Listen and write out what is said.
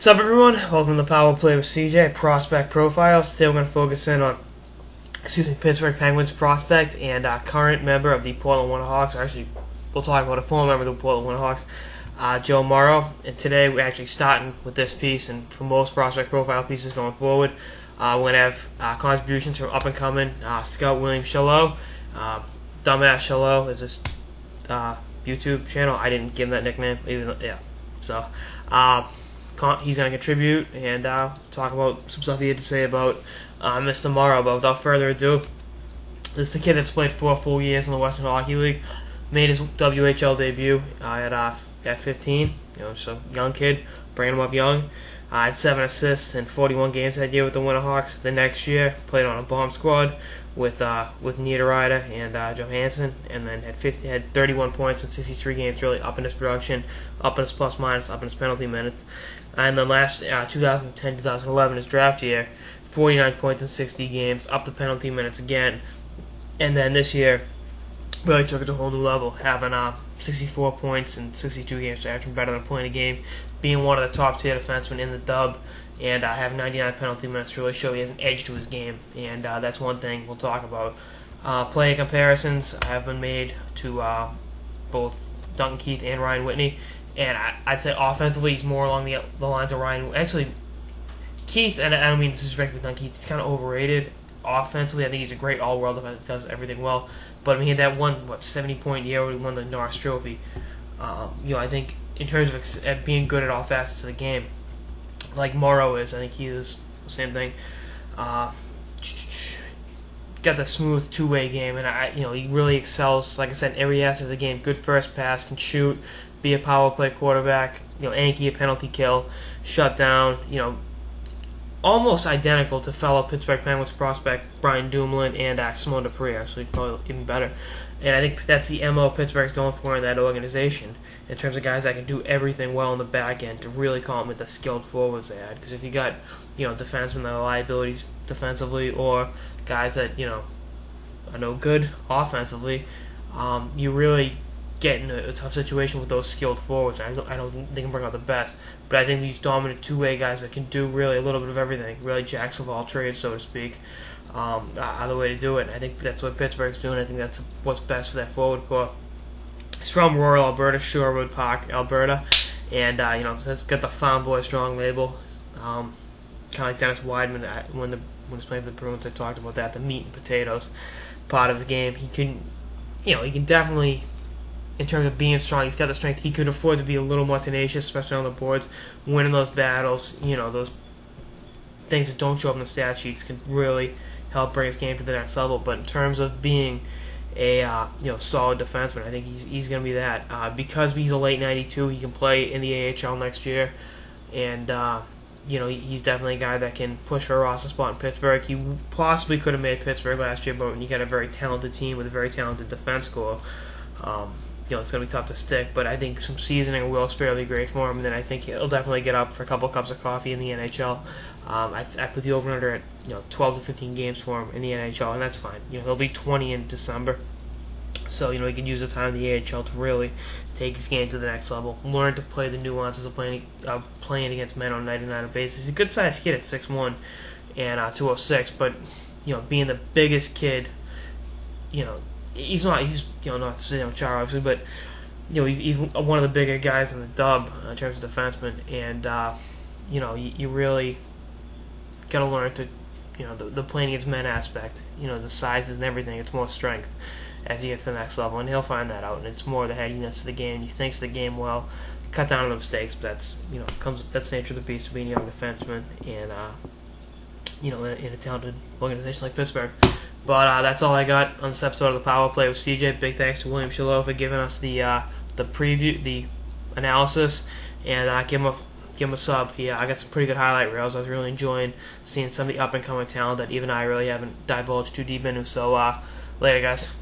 What's up, everyone? Welcome to the Power Play with CJ Prospect Profiles. Today we're going to focus in on, Pittsburgh Penguins prospect and current member of the Portland Winterhawks. Or actually, we'll talk about a former member of the Portland Winterhawks, Joe Morrow. And today we're actually starting with this piece, and for most prospect profile pieces going forward, we're going to have contributions from up-and-coming scout William Shallow. Dumbass Shallow is this YouTube channel. I didn't give him that nickname, So, he's going to contribute and talk about some stuff he had to say about Mr. Morrow. But without further ado, this is a kid that's played 4 full years in the Western Hockey League. Made his WHL debut at 15. So young kid, bringing him up young. Had 7 assists in 41 games that year with the Winterhawks. The next year, played on a bomb squad with Niederreiter and Johansson, and then had 31 points in 63 games, really up in his production, up in his plus minus, up in his penalty minutes. And then last 2010-2011, his draft year, 49 points in 60 games, up the penalty minutes again. And then this year, really took it to a whole new level, having 64 points in 62 games, so averaging better than a point a game, being one of the top tier defensemen in the dub, and having 99 penalty minutes to really show he has an edge to his game. And that's one thing we'll talk about. Player comparisons have been made to both Duncan Keith and Ryan Whitney, and I'd say offensively he's more along the lines of Ryan. Actually, Keith, and I don't mean disrespect with Duncan Keith, he's kind of overrated. Offensively, I think he's a great all-world defenseman, does everything well. But I mean, he had that 70-point year where he won the Norris Trophy. I think in terms of being good at all facets of the game, like Morrow is, I think he is the same thing. Got the smooth two-way game, and he really excels. Like I said, in every aspect of the game. Good first pass, can shoot, be a power play quarterback. Anki a penalty kill, shut down. Almost identical to fellow Pittsburgh Penguins prospect Brian Dumoulin and Simone Dupree, actually, probably even better. And I think that's the MO Pittsburgh's going for in that organization, in terms of guys that can do everything well in the back end to really complement the skilled forwards they had. Because if you got, defensemen that are liabilities defensively, or guys that, are no good offensively, you really get in a tough situation with those skilled forwards. I don't think they can bring out the best, but I think these dominant two-way guys that can do really a little bit of everything, really jacks of all trades, so to speak, are the way to do it. And I think that's what Pittsburgh's doing. I think that's what's best for that forward core. He's from rural Alberta, Shorewood Park, Alberta, and it's got the Farm Boy Strong label. Kind of like Dennis Wideman when he was playing for the Bruins. I talked about that, the meat and potatoes part of the game. He can definitely, in terms of being strong, he's got the strength. He could afford to be a little more tenacious, especially on the boards, winning those battles. Those things that don't show up in the stat sheets can really help bring his game to the next level. But in terms of being a solid defenseman, I think he's going to be that. Because he's a late 92, he can play in the AHL next year, and he's definitely a guy that can push for a roster spot in Pittsburgh. He possibly could have made Pittsburgh last year, but when you got a very talented team with a very talented defense core, it's going to be tough to stick. But I think some seasoning will spare the great for him, and then I think he'll definitely get up for a couple of cups of coffee in the NHL. I put the over-under at 12 to 15 games for him in the NHL, and that's fine. He'll be 20 in December, so he can use the time in the AHL to really take his game to the next level, learn to play the nuances of playing against men on a 99 basis. He's a good-sized kid at 6'1" and 206, but being the biggest kid, he's not Char, obviously, but he's one of the bigger guys in the dub in terms of defensemen, and you really got to learn to the playing against men aspect. The sizes and everything. It's more strength as he gets to the next level, and he'll find that out. And it's more the headiness of the game. He thinks the game well, cut down on the mistakes. But that's the nature of the beast of being a young defenseman, and in a talented organization like Pittsburgh. But that's all I got on this episode of the Power Play with CJ. Big thanks to William Shallow for giving us the preview, the analysis, and give him a sub. I got some pretty good highlight reels. I was really enjoying seeing some of the up and coming talent that even I really haven't divulged too deep into. So later, guys.